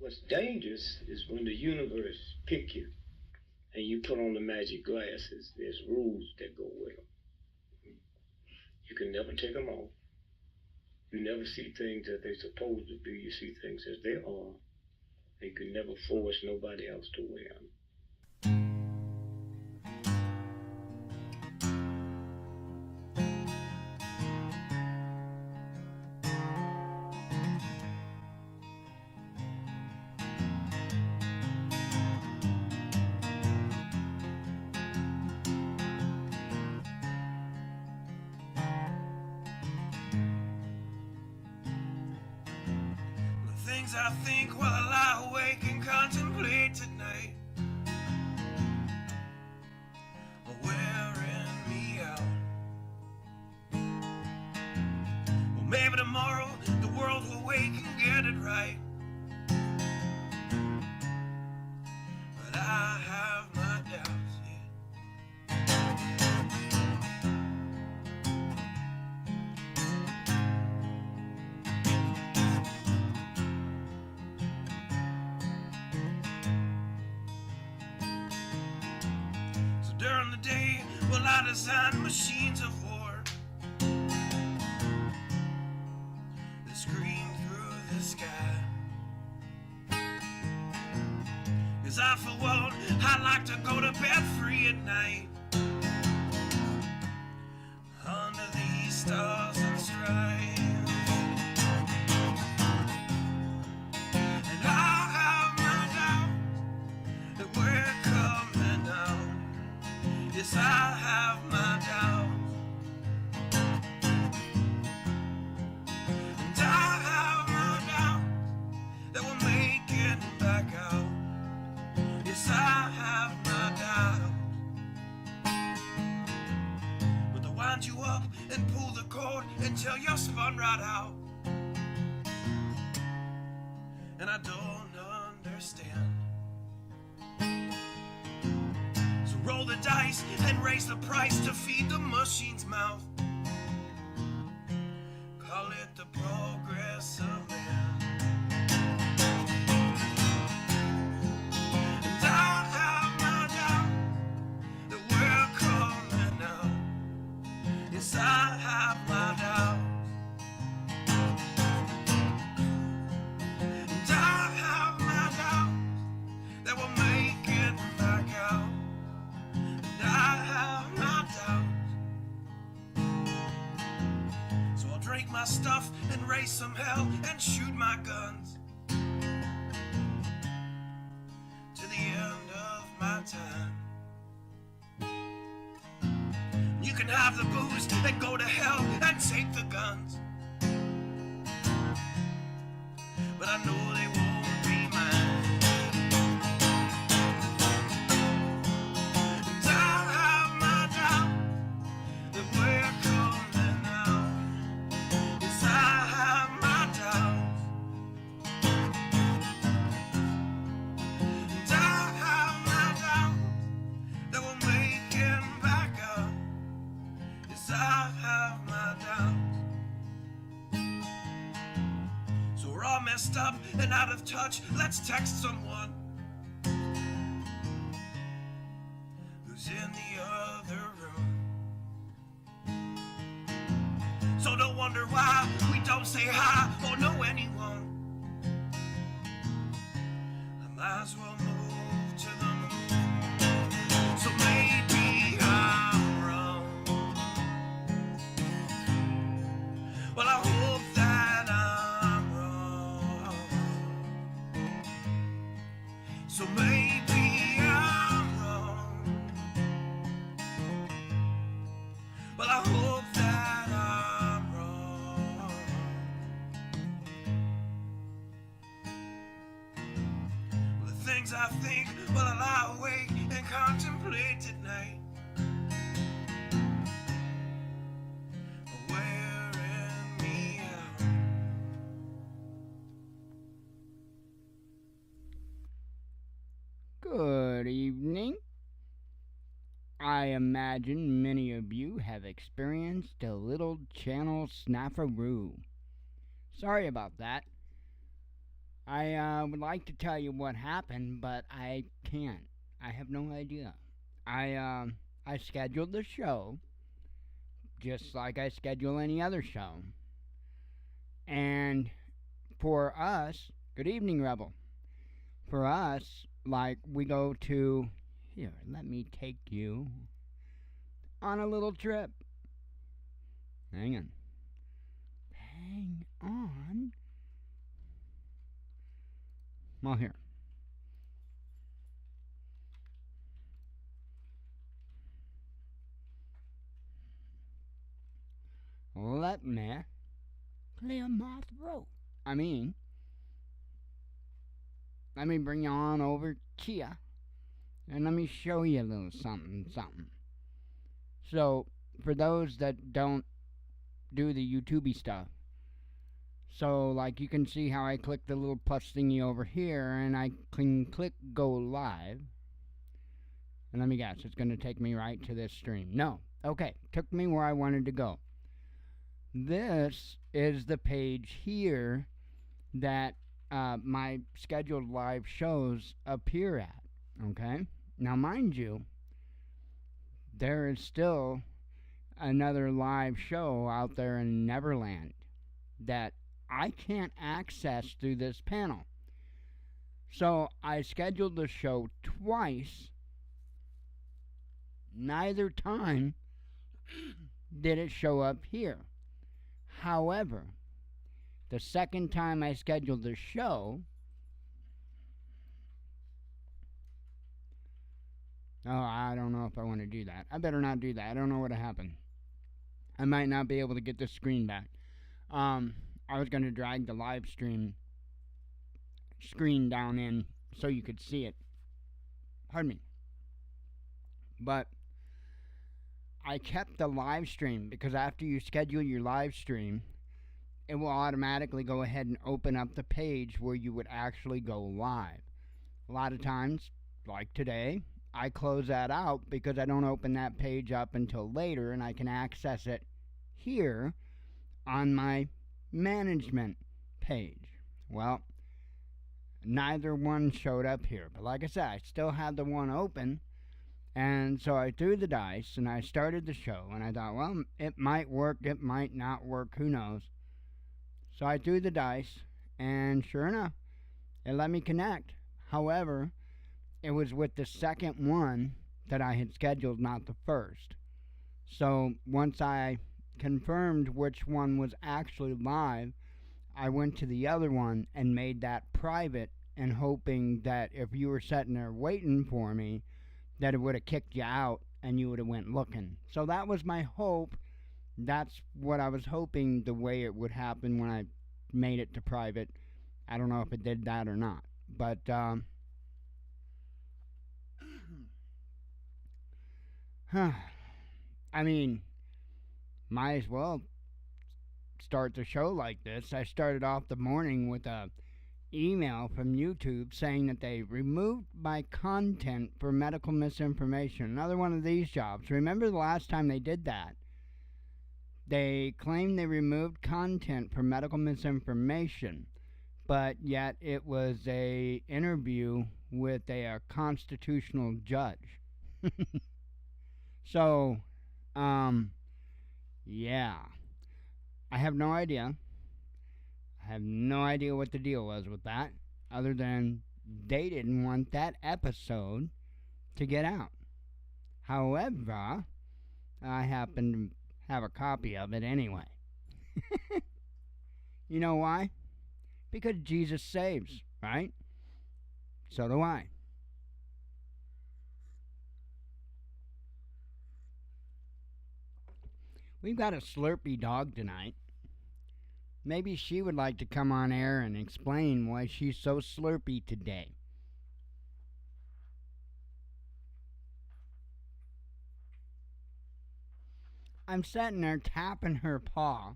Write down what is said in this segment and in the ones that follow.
What's dangerous is when the universe pick you and you put on the magic glasses. There's rules that go with them. You can never take them off. You never see things as they're supposed to be. You see things as they are. You can never force nobody else to wear them. Things I think while I lie awake and contemplate tonight are wearing me out. Well, maybe tomorrow the world will wake and get it right, but I have my doubts, yeah. During the day, well, I design machines of war that scream through the sky. 'Cause I, for one, I like to go to bed free at night under these stars and stripes. And I have my doubts that we're coming out. Yes, I have my doubts, and I have my doubts that we'll make it back out. Yes, I have my doubts, but they'll wind you up and pull the cord until you're spun right out. And I don't understand. Roll the dice and raise the price to feed the machine's mouth. Call it the progress of man. And I have my doubt that we're coming out. Yes, I have my doubts. And I have my doubts that we'll make it back out. I have my doubts, so I'll drink my stuff and raise some hell and shoot my guns to the end of my time. You can have the booze and go to hell and take the guns, but I know they won't be mine. We're coming out. Yes, I have my doubts, and I have my doubts that we'll make it back up. Yes, I have my doubts. So we're all messed up and out of touch. Let's text someone who's in the other room. So don't wonder why we don't say hi or know anyone. I might as well move to the moon. So maybe I'm wrong. Well, I hope that I'm wrong. So maybe I'm wrong. Well, I hope that I'm wrong. Well, the things I think while I lie awake and contemplate at night are wearing me out. Good evening. I imagine many of you have experienced a little channel snafu. Sorry about that. I would like to tell you what happened, but I can't. I have no idea. I scheduled the show just like I schedule any other show. And for us, good evening, Rebel. For us, like we go to here, let me take you on a little trip. Hang on. Hang on. Well, here. Let me clear my throat. I mean, let me bring you on over here and let me show you a little something. So, for those that don't do the YouTubey stuff, so like you can see how I click the little plus thingy over here and I can click go live. And let me guess, it's going to take me right to this stream. No. Okay, took me where I wanted to go. This is the page here that my scheduled live shows appear at. Okay? Now, mind you, there is still another live show out there in Neverland that I can't access through this panel. So I scheduled the show twice. Neither time did it show up here. However, the second time I scheduled the show, oh, I don't know if I want to do that. I better not do that. I don't know what happened. I might not be able to get this screen back. I was going to drag the live stream screen down in so you could see it. Pardon me. But I kept the live stream because after you schedule your live stream, it will automatically go ahead and open up the page where you would actually go live. A lot of times, like today, I close that out because I don't open that page up until later and I can access it here on my management page. Well, neither one showed up here. But like I said, I still had the one open. And so I threw the dice and I started the show. And I thought, well, it might work, it might not work, who knows. So I threw the dice, and sure enough, it let me connect. However, it was with the second one that I had scheduled, not the first. So once I confirmed which one was actually live, I went to the other one and made that private, and hoping that if you were sitting there waiting for me, that it would have kicked you out and you would have went looking. So that was my hope. That's what I was hoping the way it would happen when I made it to private. I don't know if it did that or not. But, I mean, might as well start the show like this. I started off the morning with a email from YouTube saying that they removed my content for medical misinformation. Another one of these jobs. Remember the last time they did that? They claimed they removed content for medical misinformation, but yet it was a interview with a constitutional judge. So, yeah. I have no idea. I have no idea what the deal was with that, other than they didn't want that episode to get out. However, I happen to have a copy of it anyway. You know why? Because Jesus saves, right? So do I. We've got a Slurpee dog tonight. Maybe she would like to come on air and explain why she's so slurpy today. I'm sitting there tapping her paw,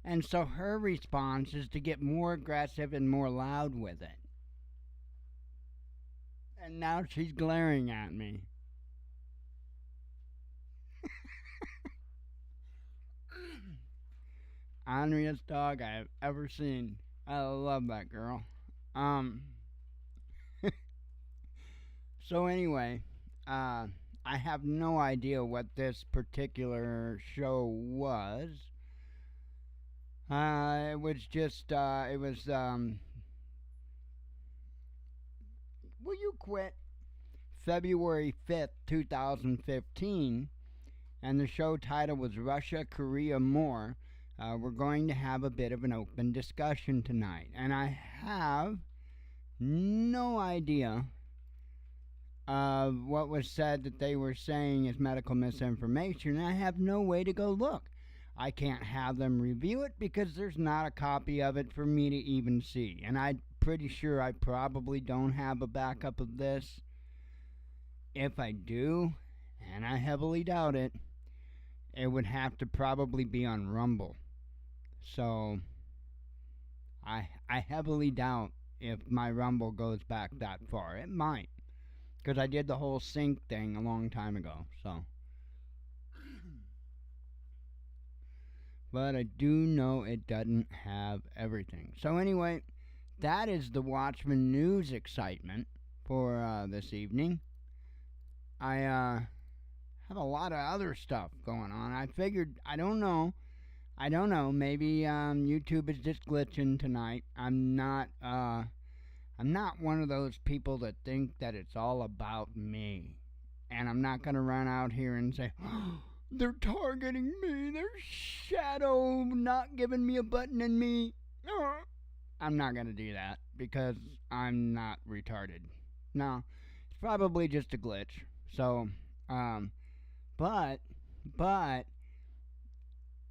and so her response is to get more aggressive and more loud with it. And now she's glaring at me. Honoriest dog I've ever seen. I love that girl. Um. So anyway, I have no idea what this particular show was. It was just, it was, will you quit? February 5th, 2015, and the show title was Russia, Korea, More. We're going to have a bit of an open discussion tonight, and I have no idea what was said that they were saying is medical misinformation, and I have no way to go look. I can't have them review it because there's not a copy of it for me to even see, and I'm pretty sure I probably don't have a backup of this. If I do, and I heavily doubt it, it would have to probably be on Rumble. So I heavily doubt if my Rumble goes back that far. It might, because I did the whole sync thing a long time ago. So, but I do know it doesn't have everything. So anyway, that is the Watchman news excitement for this evening. I have a lot of other stuff going on. I figured, I don't know, maybe YouTube is just glitching tonight. I'm not one of those people that think that it's all about me. And I'm not going to run out here and say, oh, they're targeting me, they're shadow not giving me a button in me. I'm not going to do that because I'm not retarded. No, it's probably just a glitch. So, but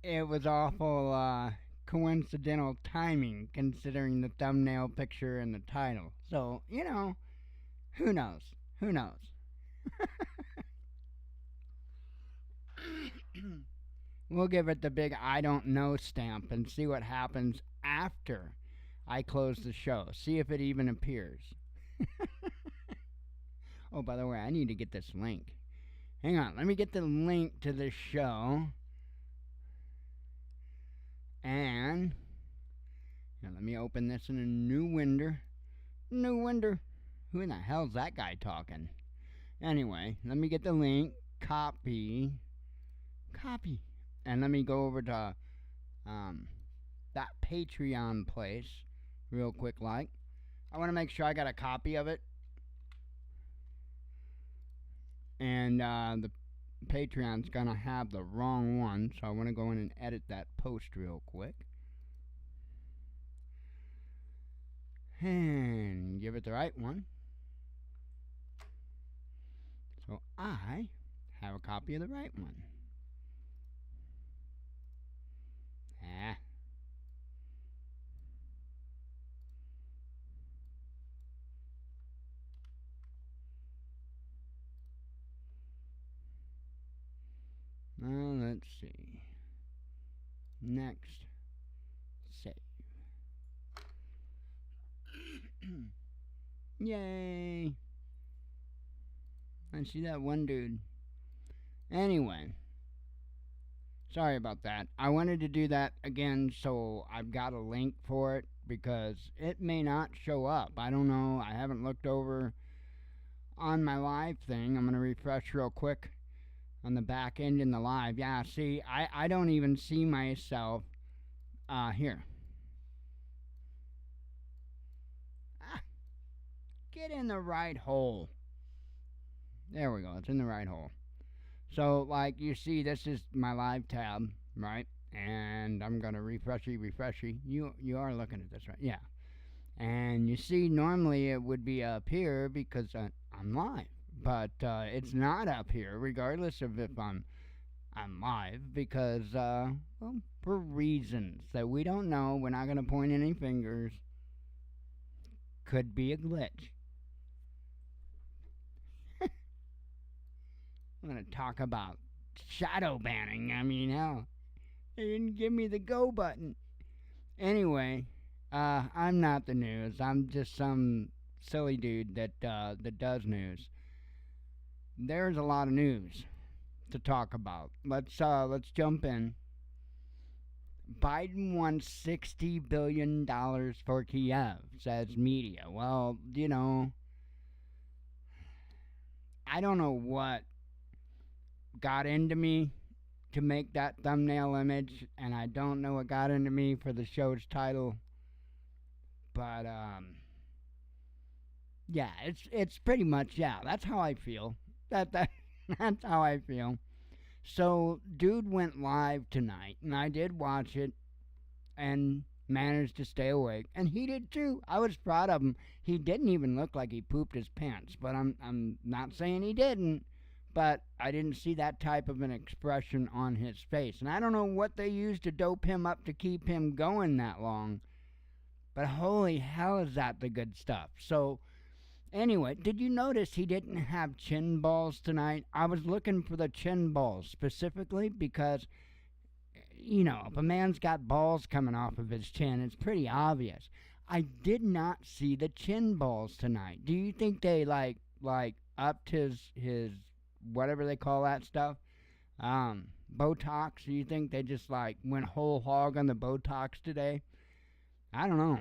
it was awful coincidental timing considering the thumbnail picture and the title. So, who knows? Who knows? We'll give it the big I don't know stamp and see what happens after I close the show. See if it even appears. Oh, by the way, I need to get this link. Hang on, let me get the link to the show. And now let me open this in a new window. Who in the hell's that guy talking? Anyway, let me get the link. Copy. And let me go over to that Patreon place real quick like. I want to make sure I got a copy of it. And the Patreon's gonna have the wrong one, so I want to go in and edit that post real quick. And give it the right one. So I have a copy of the right one. Let's see. Next. Save. Yay! I see that one dude. Anyway. Sorry about that. I wanted to do that again so I've got a link for it because it may not show up. I don't know. I haven't looked over on my live thing. I'm going to refresh real quick on the back end in the live. Yeah, see, I don't even see myself here. Get in the right hole. There we go. It's in the right hole. So, like, you see, this is my live tab, right? And I'm going to refreshy. You are looking at this, right? Yeah. And you see, normally it would be up here because I'm live. But it's not up here, regardless of if I'm live, because, well, for reasons that we don't know, we're not going to point any fingers. Could be a glitch. I'm going to talk about shadow banning. I mean, hell, they didn't give me the go button. Anyway, I'm not the news. I'm just some silly dude that does news. There's a lot of news to talk about. Let's jump in. Biden wants $60 billion for Kiev, says media. Well, I don't know what got into me to make that thumbnail image, and I don't know what got into me for the show's title, but yeah, it's pretty much, yeah, that's how I feel. That's how I feel. So, dude went live tonight, and I did watch it and managed to stay awake, and he did too. I was proud of him. He didn't even look like he pooped his pants, but I'm not saying he didn't, but I didn't see that type of an expression on his face. And I don't know what they used to dope him up to keep him going that long, but holy hell, is that the good stuff. So anyway, did you notice he didn't have chin balls tonight? I was looking for the chin balls specifically because, if a man's got balls coming off of his chin, it's pretty obvious. I did not see the chin balls tonight. Do you think they like upped his whatever they call that stuff? Botox? Do you think they just went whole hog on the Botox today? I don't know.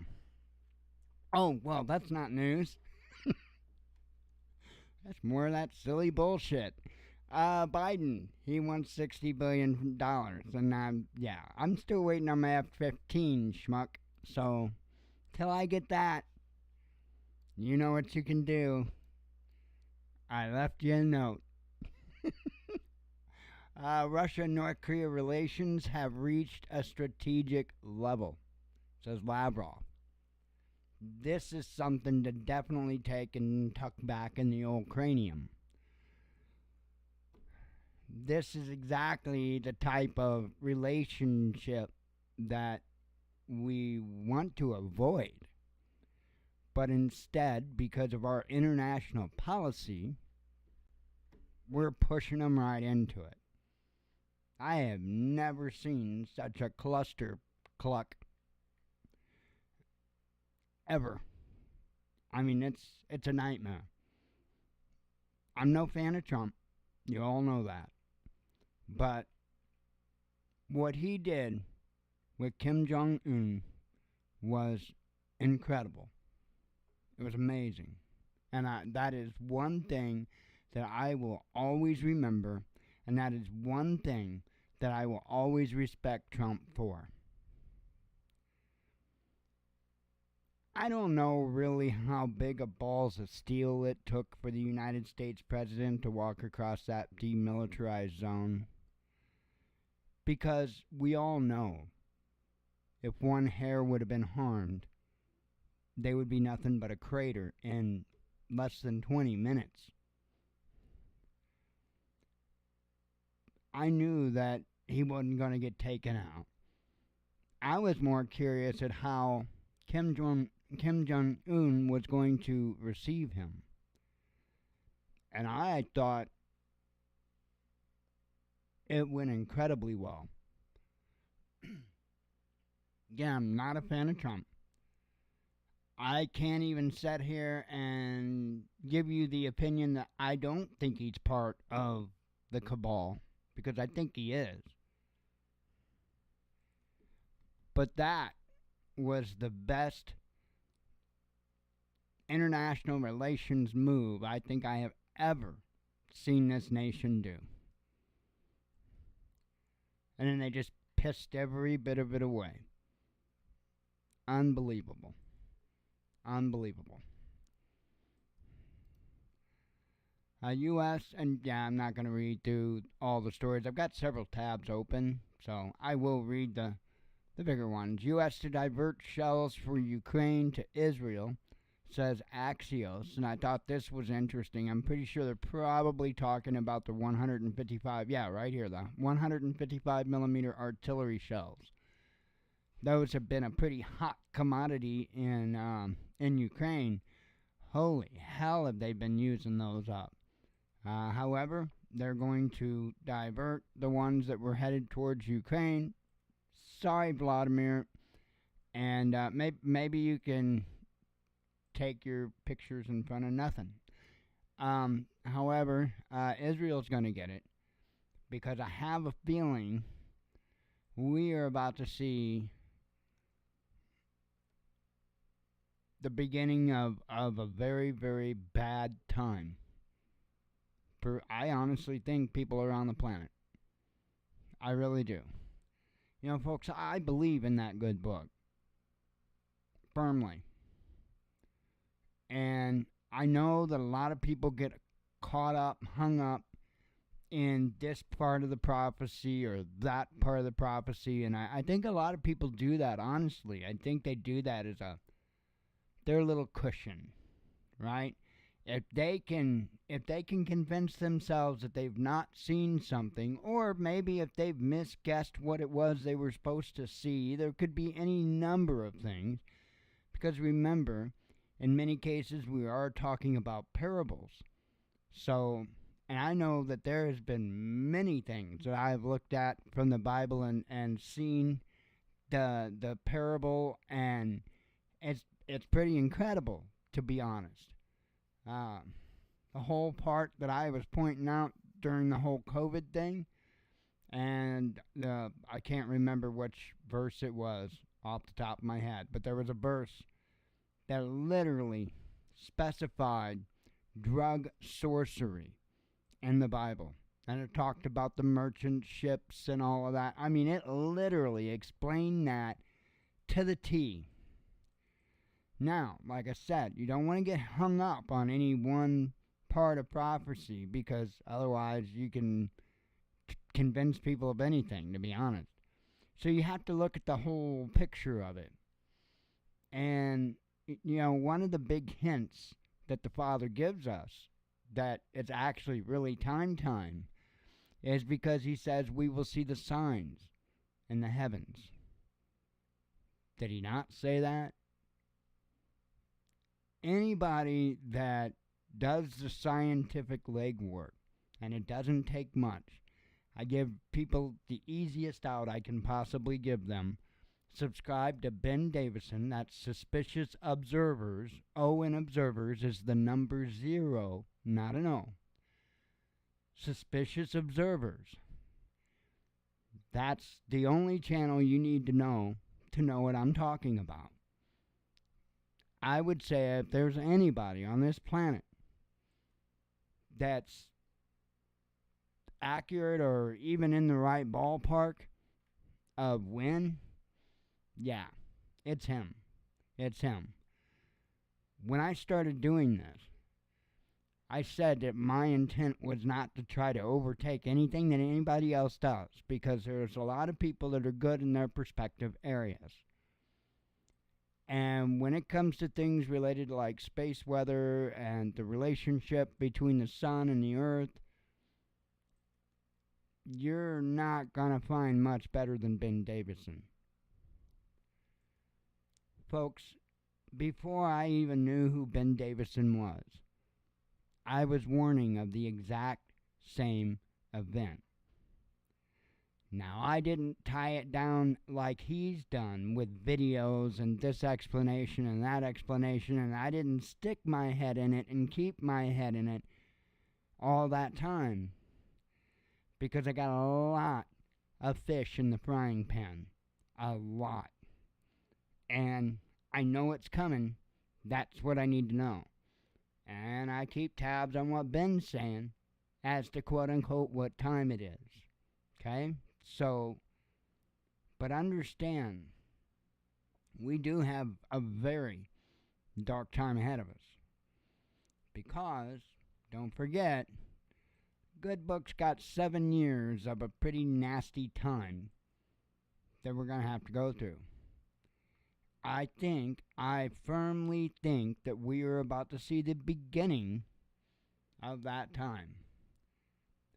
Oh, well, that's not news. That's more of that silly bullshit. Biden, he wants $60 billion. And I'm still waiting on my F-15, schmuck. So, till I get that, you know what you can do. I left you a note. Russia and North Korea relations have reached a strategic level, says Lavrov. This is something to definitely take and tuck back in the old cranium. This is exactly the type of relationship that we want to avoid. But instead, because of our international policy, we're pushing them right into it. I have never seen such a cluster cluck ever. I mean, it's a nightmare. I'm no fan of Trump. You all know that. But what he did with Kim Jong-un was incredible. It was amazing. And that is one thing that I will always remember, and that is one thing that I will always respect Trump for. I don't know really how big of balls of steel it took for the United States president to walk across that demilitarized zone. Because we all know if one hair would have been harmed, they would be nothing but a crater in less than 20 minutes. I knew that he wasn't going to get taken out. I was more curious at how Kim Jong-un was going to receive him. And I thought it went incredibly well. Yeah, I'm not a fan of Trump. I can't even sit here and give you the opinion that I don't think he's part of the cabal, because I think he is. But that was the best international relations move I think I have ever seen this nation do. And then they just pissed every bit of it away. Unbelievable. Unbelievable. U.S. and I'm not going to read through all the stories. I've got several tabs open, so I will read the bigger ones. U.S. to divert shells for Ukraine to Israel, says Axios, and I thought this was interesting. I'm pretty sure they're probably talking about the 155, right here, the 155 millimeter artillery shells. Those have been a pretty hot commodity in Ukraine. Holy hell, have they been using those up. However, they're going to divert the ones that were headed towards Ukraine. Sorry, Vladimir. And maybe you can take your pictures in front of nothing. However, Israel's going to get it, because I have a feeling we are about to see the beginning of a very, very bad time for, I honestly think, people around the planet. I really do. You know, folks, I believe in that good book firmly. And I know that a lot of people get caught up, hung up in this part of the prophecy or that part of the prophecy. And I think a lot of people do that, honestly. I think they do that as their little cushion, right? If they can convince themselves that they've not seen something, or maybe if they've misguessed what it was they were supposed to see, there could be any number of things. Because remember, in many cases we are talking about parables. So, and I know that there has been many things that I've looked at from the Bible and seen the parable, and it's pretty incredible, to be honest. The whole part that I was pointing out during the whole COVID thing, and I can't remember which verse it was off the top of my head, but there was a verse that literally specified drug sorcery in the Bible. And it talked about the merchant ships and all of that. I mean, it literally explained that to the T. Now, like I said, you don't want to get hung up on any one part of prophecy, because otherwise you can convince people of anything, to be honest. So you have to look at the whole picture of it. And, you know, one of the big hints that the Father gives us that it's actually really time is because he says we will see the signs in the heavens. Did he not say that? Anybody that does the scientific legwork, and it doesn't take much, I give people the easiest out I can possibly give them. Subscribe to Ben Davison, that's Suspicious Observers. O in Observers is the number 0, not an O. Suspicious Observers. That's the only channel you need to know what I'm talking about. I would say if there's anybody on this planet that's accurate or even in the right ballpark of when, yeah, it's him. It's him. When I started doing this, I said that my intent was not to try to overtake anything that anybody else does, because there's a lot of people that are good in their perspective areas. And when it comes to things related to like space weather and the relationship between the sun and the earth, you're not going to find much better than Ben Davison. Folks, before I even knew who Ben Davison was, I was warning of the exact same event. Now, I didn't tie it down like he's done with videos and this explanation and that explanation, and I didn't stick my head in it and keep my head in it all that time, because I got a lot of fish in the frying pan. A lot. And I know it's coming. That's what I need to know. And I keep tabs on what Ben's saying as to quote-unquote what time it is. Okay? So, but understand, we do have a very dark time ahead of us. Because, don't forget, good book's got 7 years of a pretty nasty time that we're going to have to go through. I firmly think that we are about to see the beginning of that time.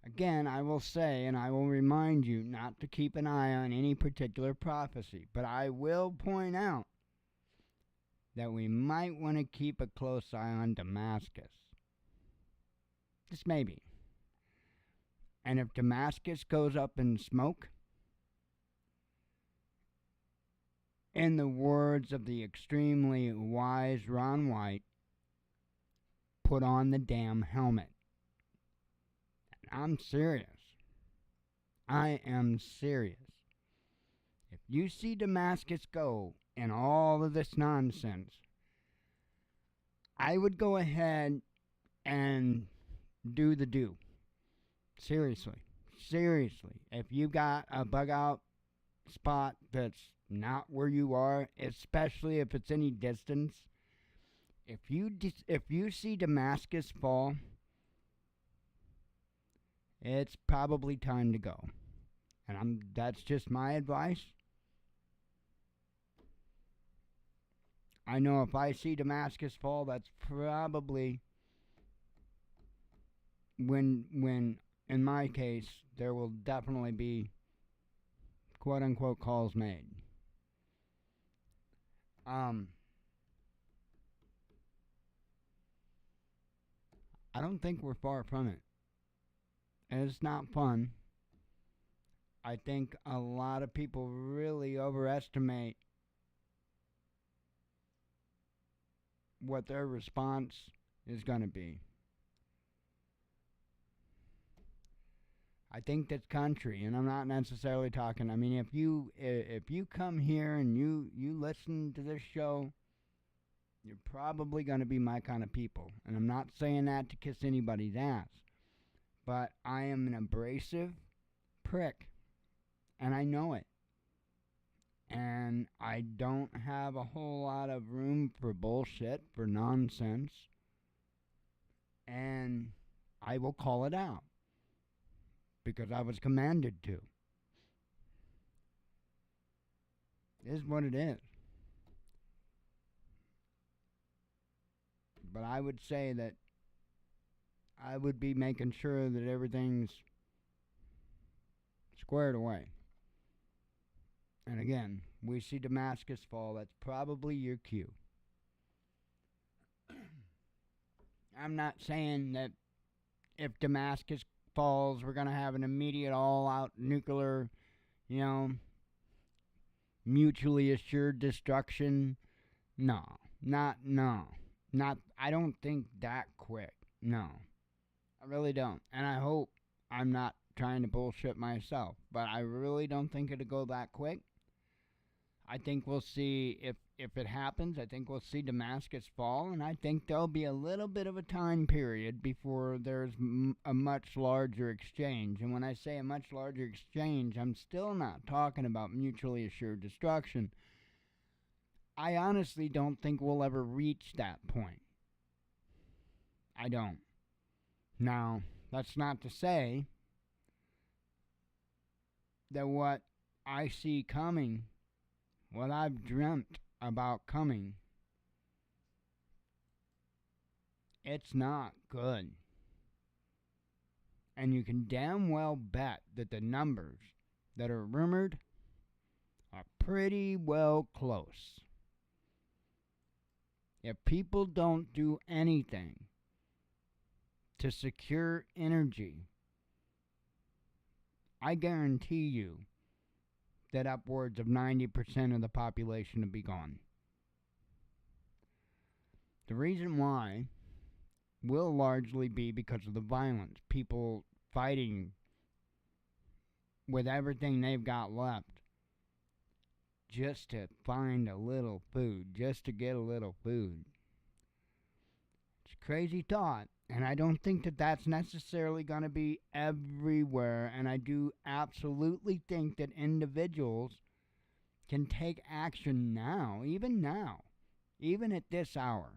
Again, I will say, and I will remind you not to keep an eye on any particular prophecy, but I will point out that we might want to keep a close eye on Damascus. Just maybe. And if Damascus goes up in smoke, in the words of the extremely wise Ron White, put on the damn helmet. I'm serious. I am serious. If you see Damascus go and all of this nonsense, I would go ahead and do the do. Seriously. Seriously. If you've got a bug out spot that's not where you are, especially if it's any distance, if you see Damascus fall, it's probably time to go. And that's just my advice. I know if I see Damascus fall, that's probably when in my case there will definitely be quote unquote calls made. I don't think we're far from it. And it's not fun. I think a lot of people really overestimate what their response is going to be. I think this country, and I'm not necessarily talking, I mean, if you come here and you listen to this show, you're probably going to be my kind of people. And I'm not saying that to kiss anybody's ass, but I am an abrasive prick, and I know it. And I don't have a whole lot of room for bullshit, for nonsense, and I will call it out because I was commanded to. It is what it is. But I would say that I would be making sure that everything's squared away. And again, we see Damascus fall. That's probably your cue. I'm not saying that if Damascus falls, we're going to have an immediate all-out nuclear, mutually assured destruction. No. I don't think that quick. No. I really don't. And I hope I'm not trying to bullshit myself. But I really don't think it'll go that quick. I think we'll see, if it happens, I think we'll see Damascus fall, and I think there'll be a little bit of a time period before there's a much larger exchange. And when I say a much larger exchange, I'm still not talking about mutually assured destruction. I honestly don't think we'll ever reach that point. I don't. Now, that's not to say that what I see coming, what I've dreamt about coming, it's not good. And you can damn well bet that the numbers that are rumored are pretty well close. If people don't do anything to secure energy, I guarantee you that upwards of 90% of the population will be gone. The reason why will largely be because of the violence. People fighting with everything they've got left just to find a little food, just to get a little food. It's a crazy thought, and I don't think that that's necessarily going to be everywhere, and I do absolutely think that individuals can take action now, even at this hour.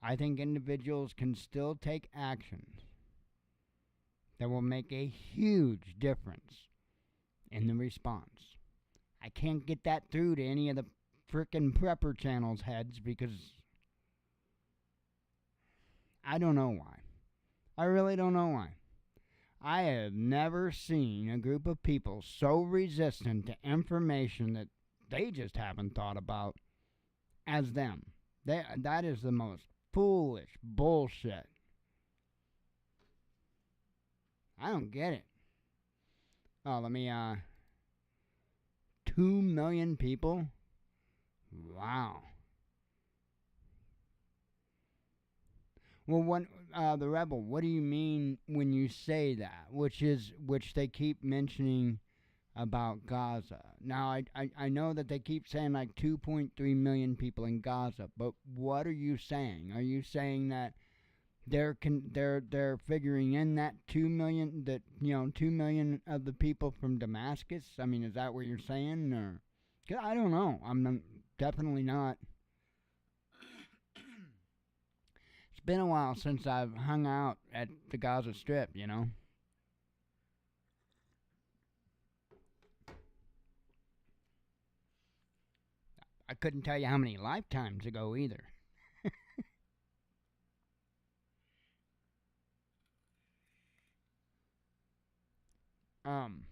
I think individuals can still take actions that will make a huge difference in the response. I can't get that through to any of the frickin' prepper channels' heads because I don't know why. I really don't know why. I have never seen a group of people so resistant to information that they just haven't thought about as them. That is the most foolish bullshit. I don't get it. Oh, 2 million people? Wow. Well, the Rebel, what do you mean when you say that? Which they keep mentioning about Gaza. Now, I know that they keep saying like 2.3 million people in Gaza, but what are you saying? Are you saying that they're figuring in that 2 million, that 2 million of the people from Damascus? I mean, is that what you're saying, or 'cause I don't know. Definitely not. It's been a while since I've hung out at the Gaza Strip. I couldn't tell you how many lifetimes ago either. Um,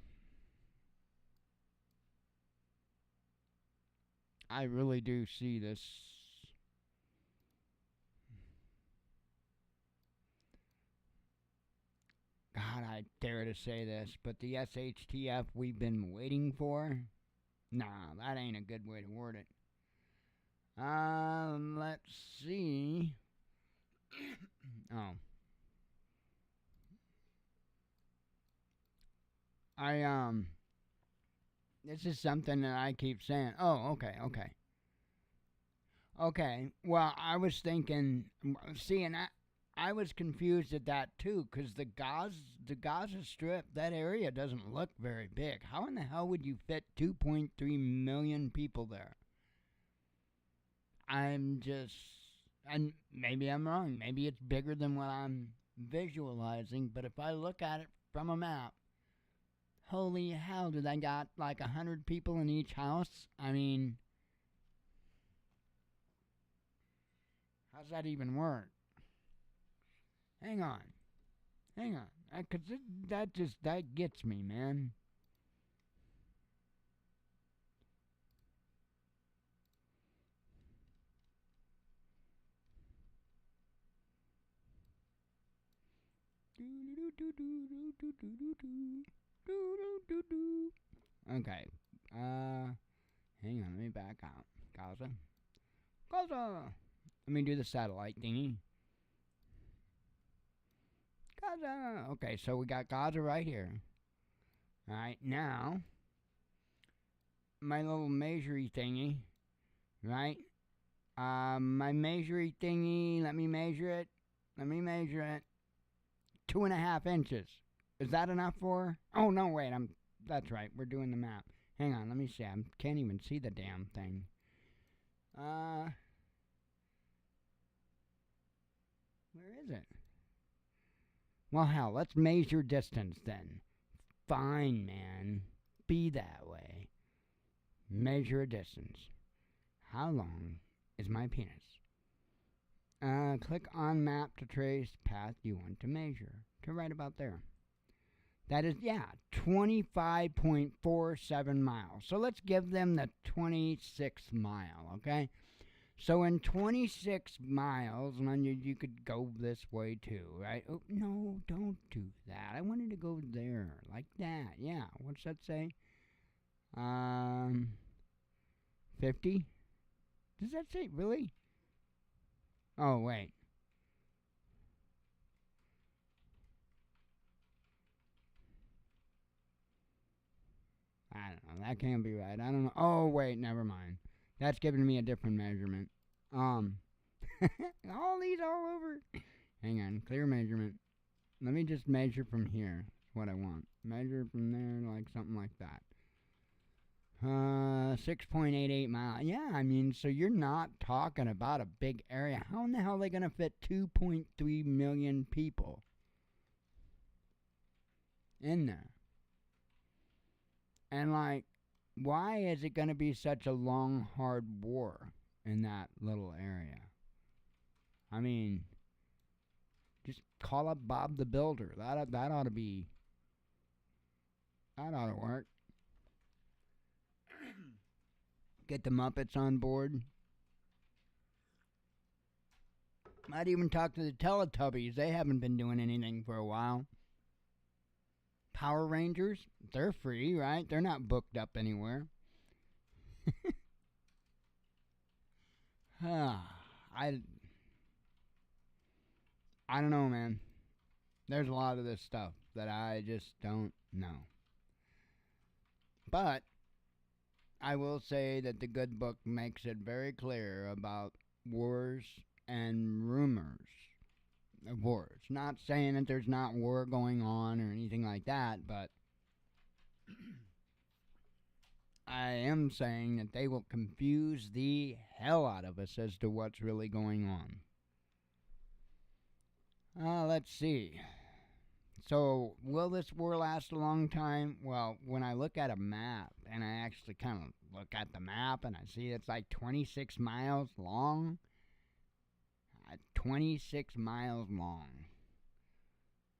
I really do see this. God, I dare to say this, but the SHTF we've been waiting for? Nah, that ain't a good way to word it. Let's see. Oh. This is something that I keep saying. Oh, okay. Okay, well, I was thinking, see, and I was confused at that too, because the Gaza Strip, that area doesn't look very big. How in the hell would you fit 2.3 million people there? And maybe I'm wrong. Maybe it's bigger than what I'm visualizing, but if I look at it from a map, holy hell, do they got like 100 people in each house? I mean, how's that even work? Hang on. Cause that gets me, man. Okay. Hang on. Let me back out. Gaza. Let me do the satellite thingy. Gaza. Okay, so we got Gaza right here. Alright, now, my little measury thingy, right? My measury thingy, let me measure it. 2.5 inches. Is that enough for her? Oh, no, wait, that's right, we're doing the map. Hang on, let me see, I can't even see the damn thing. Where is it? Well, hell, let's measure distance then. Fine, man. Be that way. Measure a distance. How long is my penis? Click on map to trace path you want to measure. To right about there. That is, 25.47 miles. So let's give them the 26 mile, okay? So in 26 miles, and you could go this way too, right? Oh, no, don't do that. I wanted to go there, like that. Yeah, what's that say? 50? Does that say, really? Oh, wait. I don't know. That can't be right. I don't know. Oh, wait, never mind. That's giving me a different measurement. All these all over. Hang on. Clear measurement. Let me just measure from here. That's what I want. Measure from there, like something like that. 6.88 miles. Yeah, I mean, so you're not talking about a big area. How in the hell are they going to fit 2.3 million people in there? And, like, why is it going to be such a long, hard war in that little area? I mean, just call up Bob the Builder. That ought to be. That ought to work. Get the Muppets on board. Might even talk to the Teletubbies. They haven't been doing anything for a while. Power Rangers, they're free, right? They're not booked up anywhere. I don't know, man. There's a lot of this stuff that I just don't know. But I will say that the good book makes it very clear about wars and rumors of wars. Not saying that there's not war going on or anything like that, but I am saying that they will confuse the hell out of us as to what's really going on. Let's see. So, will this war last a long time? Well, when I look at a map, and I actually kind of look at the map, and I see it's like 26 miles long. 26 miles long.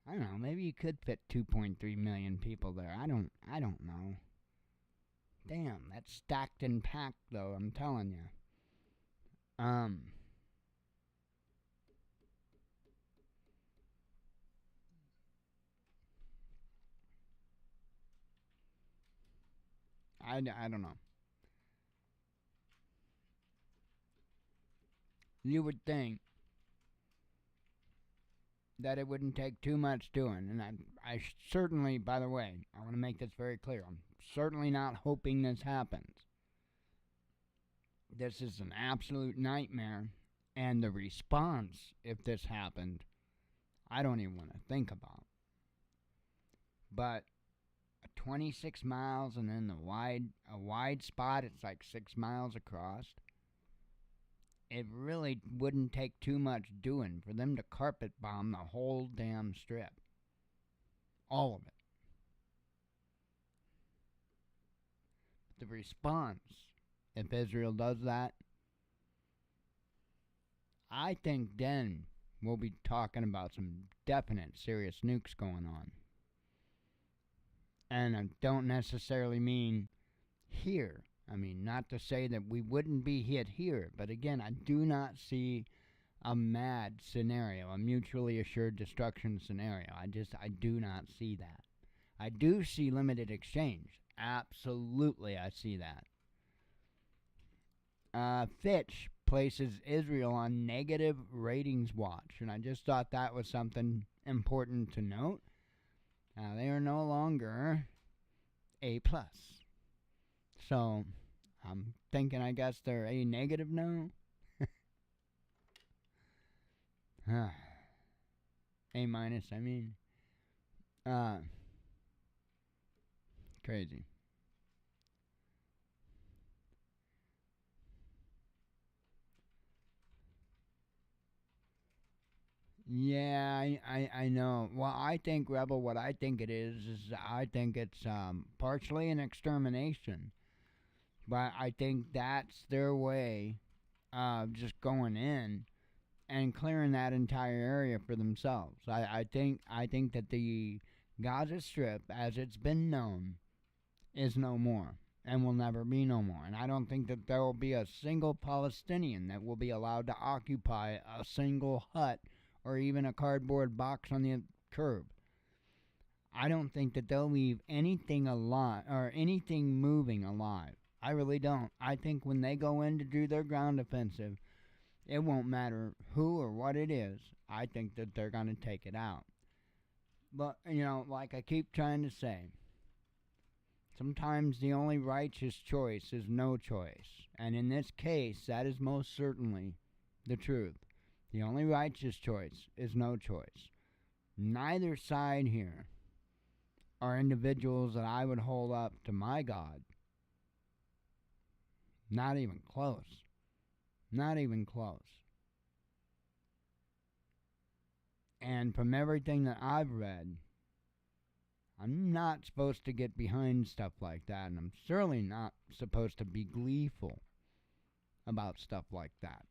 I don't know, maybe you could fit 2.3 million people there. I don't know. Damn, that's stacked and packed, though, I'm telling you. I don't know. You would think that it wouldn't take too much doing, and I certainly, by the way, I want to make this very clear. I'm certainly not hoping this happens. This is an absolute nightmare, and the response, if this happened, I don't even want to think about. But 26 miles, and then a wide spot, it's like 6 miles across. It really wouldn't take too much doing for them to carpet bomb the whole damn strip. All of it. The response, if Israel does that, I think then we'll be talking about some definite serious nukes going on. And I don't necessarily mean here. I mean, not to say that we wouldn't be hit here, but again, I do not see a MAD scenario, a mutually assured destruction scenario. I do not see that. I do see limited exchange. Absolutely, I see that. Fitch places Israel on negative ratings watch, and I just thought that was something important to note. They are no longer A+. So, I'm thinking, I guess they're A negative now. A minus, I mean. Crazy. Yeah, I know. Well, I think, Rebel, what I think it is I think it's partially an extermination. But I think that's their way of just going in and clearing that entire area for themselves. I think that the Gaza Strip, as it's been known, is no more and will never be no more. And I don't think that there will be a single Palestinian that will be allowed to occupy a single hut or even a cardboard box on the curb. I don't think that they'll leave anything alive or anything moving alive. I really don't. I think when they go in to do their ground offensive, it won't matter who or what it is. I think that they're going to take it out. But, like I keep trying to say, sometimes the only righteous choice is no choice. And in this case, that is most certainly the truth. The only righteous choice is no choice. Neither side here are individuals that I would hold up to my God. Not even close. Not even close. And from everything that I've read, I'm not supposed to get behind stuff like that, and I'm certainly not supposed to be gleeful about stuff like that.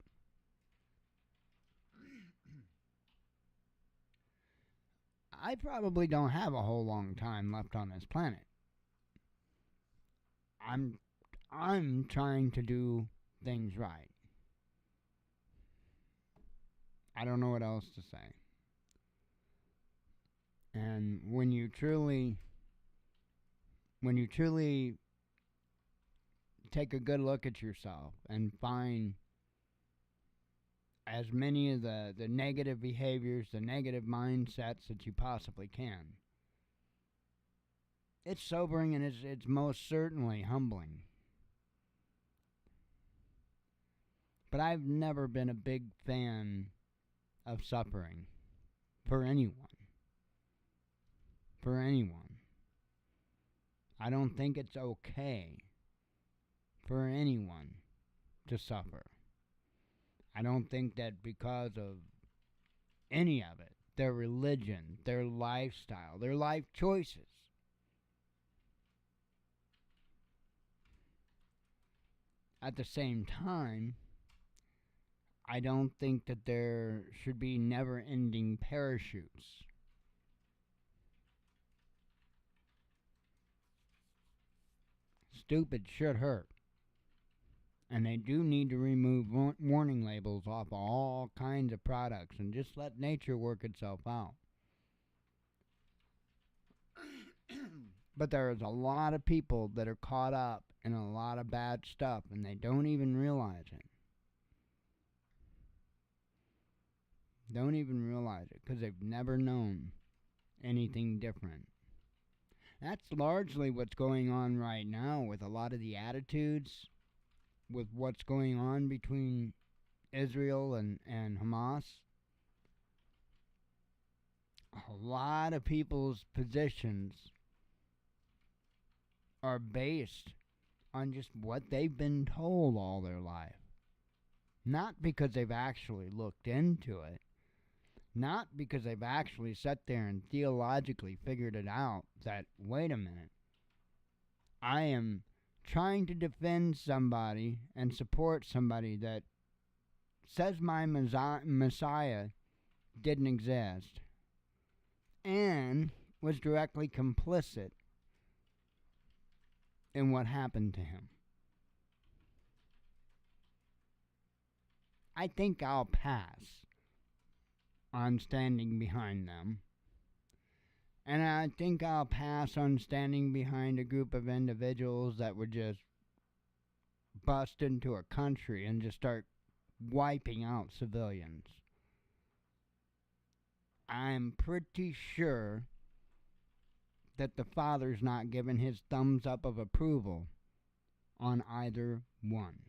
I probably don't have a whole long time left on this planet. I'm trying to do things right. I don't know what else to say. And when you truly take a good look at yourself and find as many of the negative behaviors, the negative mindsets that you possibly can, It's sobering and it's most certainly humbling. But I've never been a big fan of suffering for anyone. For anyone. I don't think it's okay for anyone to suffer. I don't think that because of any of it, their religion, their lifestyle, their life choices, at the same time, I don't think that there should be never-ending parachutes. Stupid should hurt. And they do need to remove warning labels off of all kinds of products and just let nature work itself out. But there is a lot of people that are caught up in a lot of bad stuff and they don't even realize it. Don't even realize it because they've never known anything different. That's largely what's going on right now with a lot of the attitudes, with what's going on between Israel and Hamas. A lot of people's positions are based on just what they've been told all their life. Not because they've actually looked into it. Not because they've actually sat there and theologically figured it out that, wait a minute, I am trying to defend somebody and support somebody that says my Messiah didn't exist and was directly complicit in what happened to him. I think I'll pass on standing behind them. And I think I'll pass on standing behind a group of individuals that would just bust into a country and just start wiping out civilians. I'm pretty sure that the Father's not giving his thumbs up of approval on either one.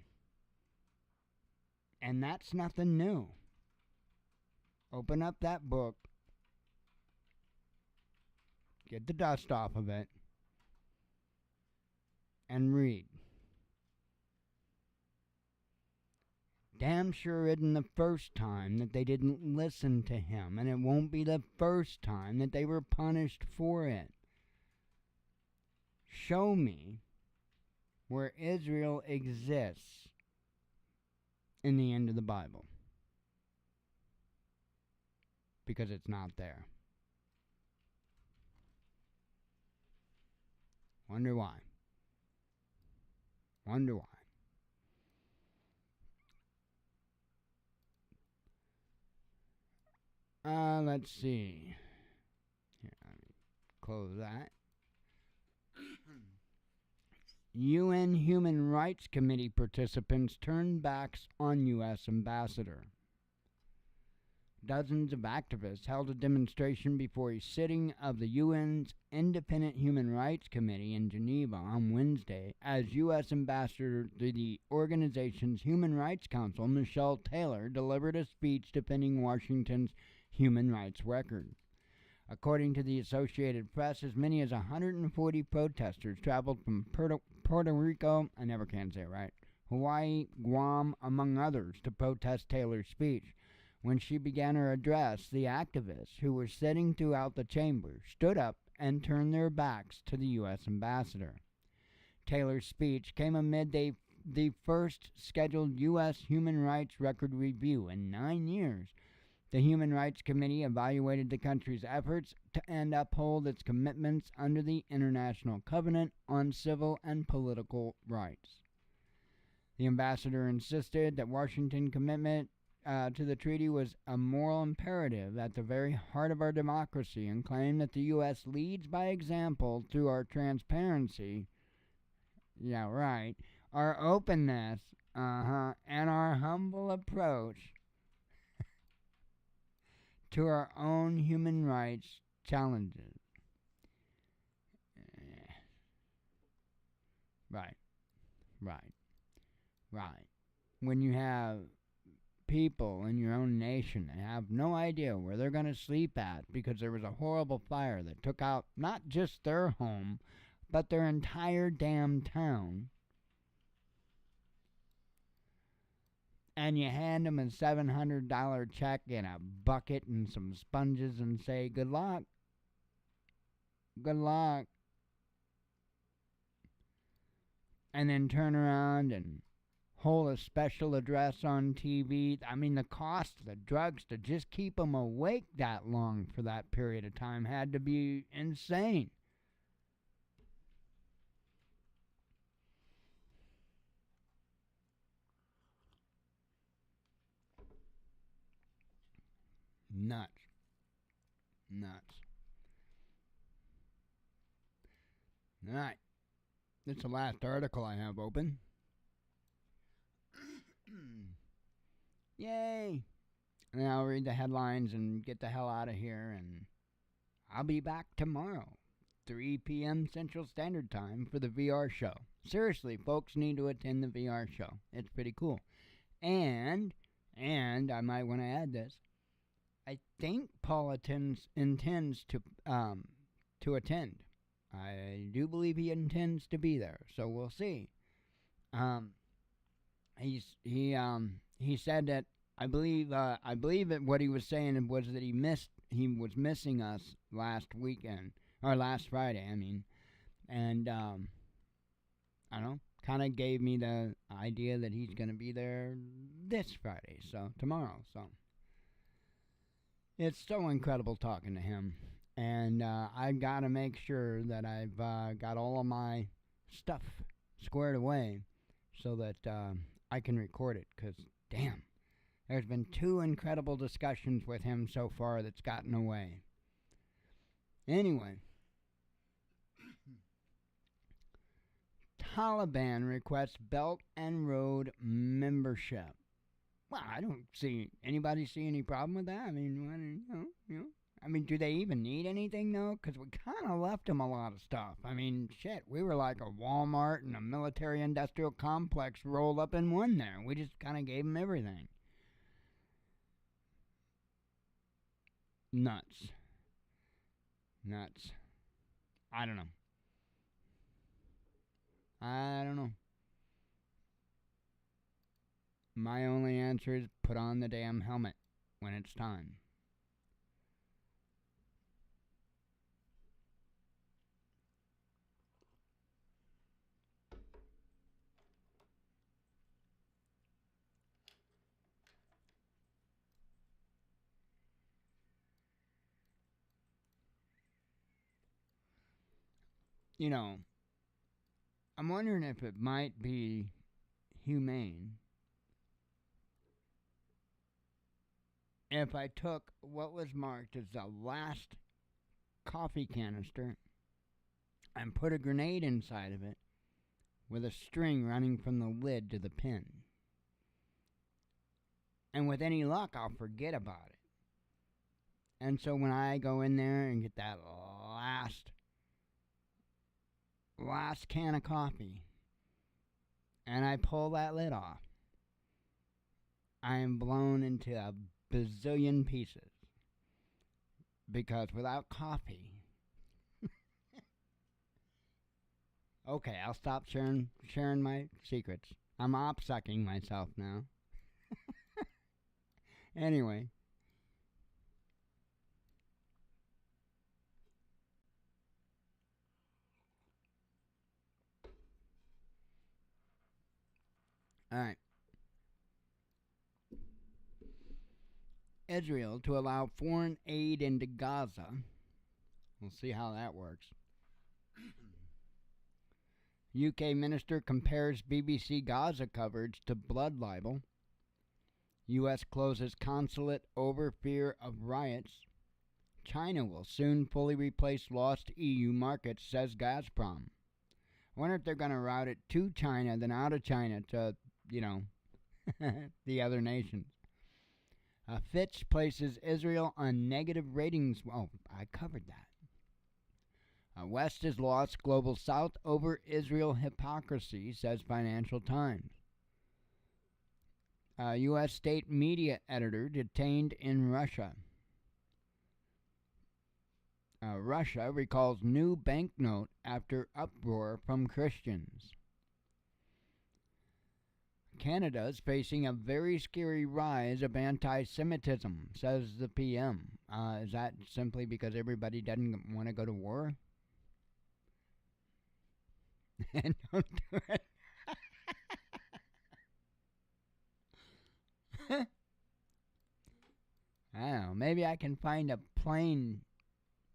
And that's nothing new. Open up that book, get the dust off of it, and read. Damn sure isn't the first time that they didn't listen to him, and it won't be the first time that they were punished for it. Show me where Israel exists in the end of the Bible. Because it's not there. Wonder why. Wonder why. Let's see. Here, let me close that. UN Human Rights Committee participants turned backs on U.S. ambassador. Dozens of activists held a demonstration before a sitting of the UN's Independent Human Rights Committee in Geneva on Wednesday as U.S. Ambassador to the organization's Human Rights Council, Michelle Taylor, delivered a speech defending Washington's human rights record. According to the Associated Press, as many as 140 protesters traveled from Puerto Rico, I never can say it right, Hawaii, Guam, among others, to protest Taylor's speech. When she began her address, the activists, who were sitting throughout the chamber, stood up and turned their backs to the U.S. ambassador. Taylor's speech came amid the first scheduled U.S. human rights record review in 9 years. The Human Rights Committee evaluated the country's efforts to and uphold its commitments under the International Covenant on Civil and Political Rights. The ambassador insisted that Washington's commitment to the treaty was a moral imperative at the very heart of our democracy and claimed that the U.S. leads by example through our transparency, yeah, right, our openness, and our humble approach to our own human rights challenges. Right. Right. Right. When you have people in your own nation that have no idea where they're going to sleep at because there was a horrible fire that took out not just their home, but their entire damn town, and you hand them a $700 check and a bucket and some sponges and say, good luck. Good luck. And then turn around and hold a special address on TV. I mean, the cost of the drugs to just keep them awake that long for that period of time had to be insane. Nuts. Nuts. All right. This is the last article I have open. Yay! And I'll read the headlines and get the hell out of here, and I'll be back tomorrow, 3 p.m. Central Standard Time for the VR show. Seriously, folks need to attend the VR show. It's pretty cool. And I might want to add this. I think Paul intends to attend. I do believe he intends to be there, so we'll see. He said that I believe that what he was saying was that he was missing us last weekend or last Friday. I mean, and I don't know, kind of gave me the idea that he's going to be there this Friday, so tomorrow. So it's so incredible talking to him. And I got to make sure that I've got all of my stuff squared away so that I can record it. Because, damn, there's been 2 incredible discussions with him so far that's gotten away. Anyway. Taliban requests Belt and Road membership. Well, I don't see anybody see any problem with that. I mean, I mean, do they even need anything, though? Because we kind of left them a lot of stuff. I mean, shit, we were like a Walmart and a military-industrial complex rolled up in one there. We just kind of gave them everything. Nuts. Nuts. I don't know. My only answer is put on the damn helmet when it's time. You know, I'm wondering if it might be humane if I took what was marked as the last coffee canister and put a grenade inside of it with a string running from the lid to the pin. And with any luck, I'll forget about it. And so when I go in there and get that last can of coffee and I pull that lid off, I am blown into a bazillion pieces. Because without coffee... Okay, I'll stop sharing my secrets. I'm op-sucking myself now. Anyway. Alright. Israel to allow foreign aid into Gaza. We'll see how that works. UK minister compares BBC Gaza coverage to blood libel. U.S. closes consulate over fear of riots. China will soon fully replace lost EU markets, says Gazprom. I wonder if they're going to route it to China, then out of China to, the other nations. Fitch places Israel on negative ratings. Oh, I covered that. West has lost global South over Israel hypocrisy, says Financial Times. U.S. state media editor detained in Russia. Russia recalls new banknote after uproar from Christians. Canada is facing a very scary rise of anti-Semitism, says the PM. Is that simply because everybody doesn't want to go to war? And don't do it. I don't know. Maybe I can find a plane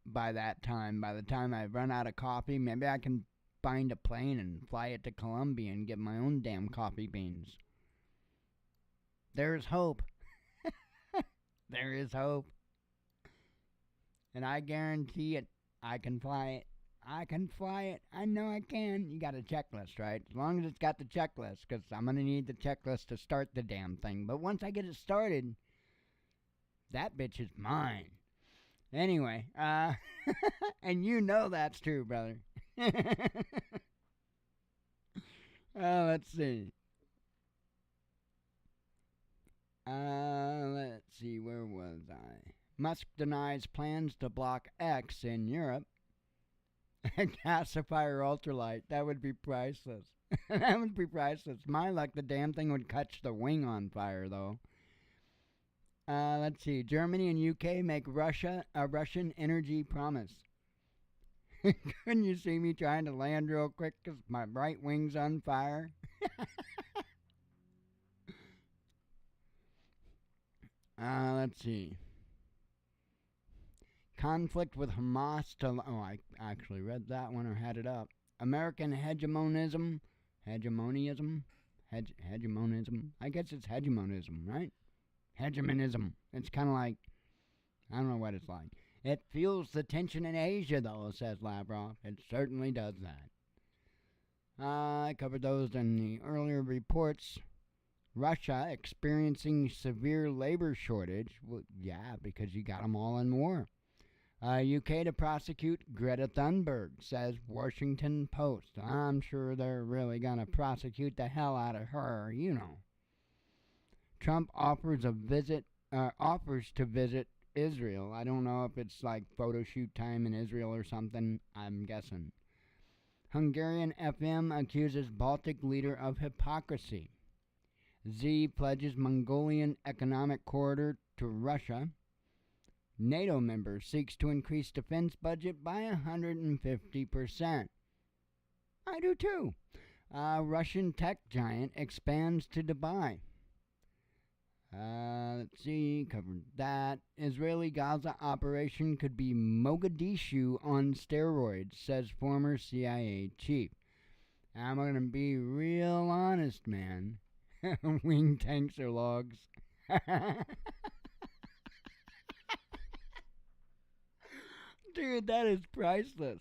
by that time. By the time I run out of coffee, maybe I can find a plane and fly it to Colombia and get my own damn coffee beans. There's hope. There is hope. And I guarantee it. I can fly it. I can fly it. I know I can. You got a checklist, right? As long as it's got the checklist, because I'm going to need the checklist to start the damn thing. But once I get it started, that bitch is mine. Anyway, and you know that's true, brother. Let's see. Let's see, where was I? Musk denies plans to block X in Europe. Gasifier ultralight, that would be priceless. That would be priceless. My luck, the damn thing would catch the wing on fire, though. Let's see. Germany and UK make Russia a Russian energy promise. Couldn't you see me trying to land real quick because my right wing's on fire? Let's see. Conflict with Hamas to... Oh, I actually read that one or had it up. American hegemonism. Hegemonism? Hegemonism? I guess it's hegemonism, right? Hegemonism. It's kind of like... I don't know what it's like. It fuels the tension in Asia, though, says Lavrov. It certainly does that. I covered those in the earlier reports. Russia experiencing severe labor shortage. Well, yeah, because you got them all in war. UK to prosecute Greta Thunberg, says Washington Post. I'm sure they're really going to prosecute the hell out of her, you know. Trump offers to visit Israel. I don't know if it's like photo shoot time in Israel or something. I'm guessing. Hungarian FM accuses Baltic leader of hypocrisy. Z pledges Mongolian economic corridor to Russia. NATO member seeks to increase defense budget by 150%. I do too. Russian tech giant expands to Dubai. Let's see, covered that. Israeli Gaza operation could be Mogadishu on steroids, says former CIA chief. I'm going to be real honest, man. Wing tanks are logs. Dude, that is priceless.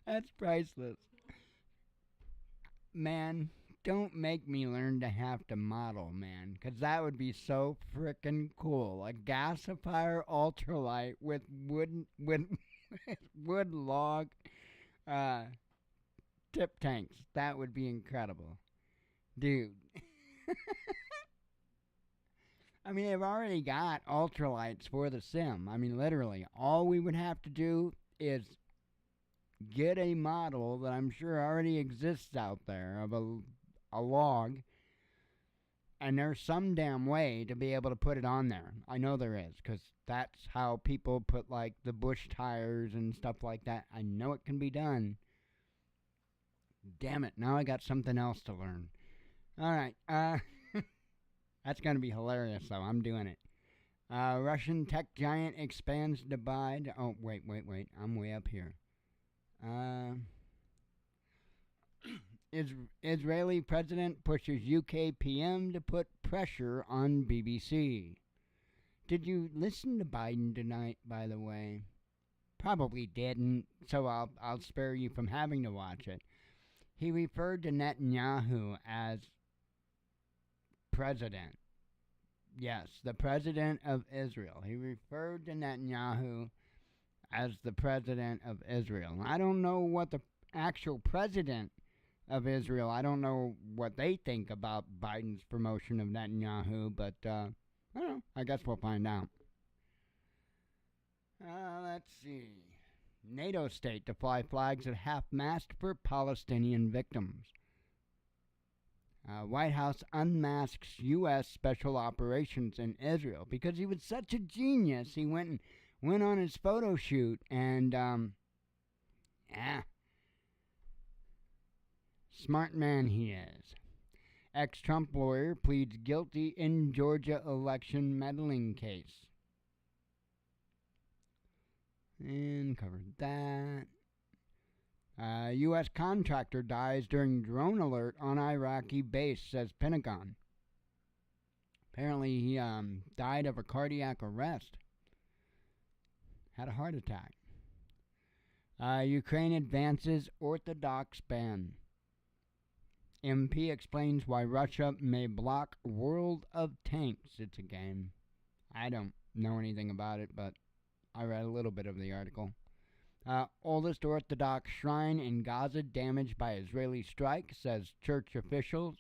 That's priceless. Man, don't make me learn to have to model, man, because that would be so frickin' cool. A gasifier ultralight with wood log tip tanks. That would be incredible. Dude. I mean, they've already got ultralights for the sim. I mean, literally, all we would have to do is get a model that I'm sure already exists out there of a log, and there's some damn way to be able to put it on there. I know there is, because that's how people put, like, the bush tires and stuff like that. I know it can be done. Damn it, now I got something else to learn. Alright, that's going to be hilarious, though. I'm doing it. Russian tech giant expands Dubai. Oh, wait. I'm way up here. Israeli president pushes UK PM to put pressure on BBC. Did you listen to Biden tonight, by the way? Probably didn't, so I'll spare you from having to watch it. He referred to Netanyahu as president. Yes, the president of Israel. He referred to Netanyahu as the president of Israel. I don't know what the actual president of Israel, I don't know what they think about Biden's promotion of Netanyahu, but I don't know. I guess we'll find out. Let's see. NATO state to fly flags at half-mast for Palestinian victims. White House unmasks U.S. special operations in Israel because he was such a genius. He went on his photo shoot and, smart man he is. Ex-Trump lawyer pleads guilty in Georgia election meddling case. And covered that. U.S. contractor dies during drone alert on Iraqi base, says Pentagon. Apparently he died of a cardiac arrest. Had a heart attack. Ukraine advances Orthodox ban. MP explains why Russia may block World of Tanks. It's a game. I don't know anything about it, but I read a little bit of the article. Oldest Orthodox shrine in Gaza damaged by Israeli strike, says church officials.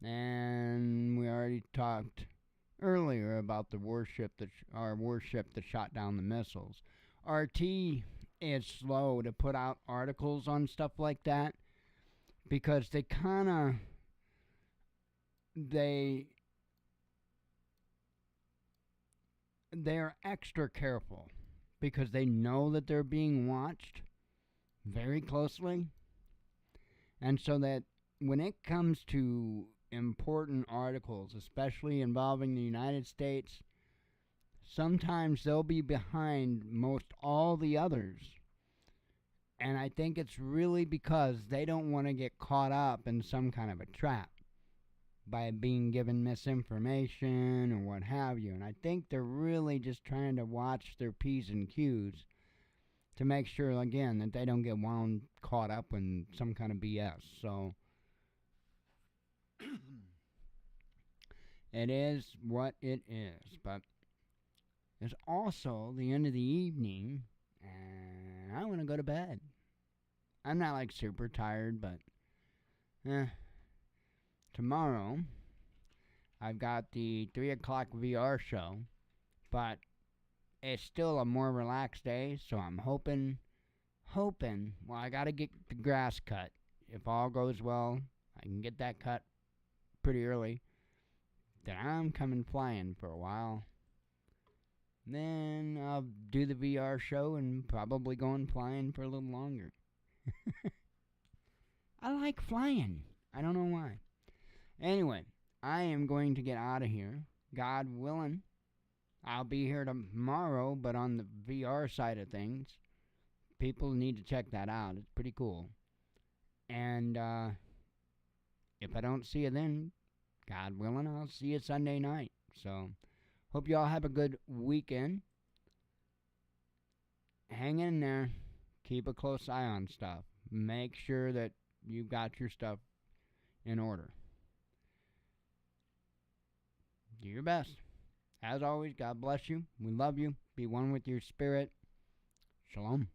And we already talked earlier about the warship that shot down the missiles. RT is slow to put out articles on stuff like that because they're extra careful because they know that they're being watched very closely. And so that when it comes to important articles, especially involving the United States, sometimes they'll be behind most all the others. And I think it's really because they don't want to get caught up in some kind of a trap by being given misinformation or what have you. And I think they're really just trying to watch their P's and Q's to make sure, again, that they don't get caught up in some kind of BS. So it is what it is. But it's also the end of the evening, and I want to go to bed. I'm not like super tired, but tomorrow I've got the 3 o'clock VR show, but it's still a more relaxed day, so I'm hoping, well, I got to get the grass cut. If all goes well, I can get that cut pretty early. Then I'm coming flying for a while. Then I'll do the VR show and probably going flying for a little longer. I like flying. I don't know why. Anyway, I am going to get out of here. God willing, I'll be here tomorrow, but on the VR side of things, people need to check that out. It's pretty cool. And if I don't see you then, God willing, I'll see you Sunday night. So, hope you all have a good weekend. Hang in there. Keep a close eye on stuff. Make sure that you've got your stuff in order. Do your best. As always, God bless you. We love you. Be one with your spirit. Shalom.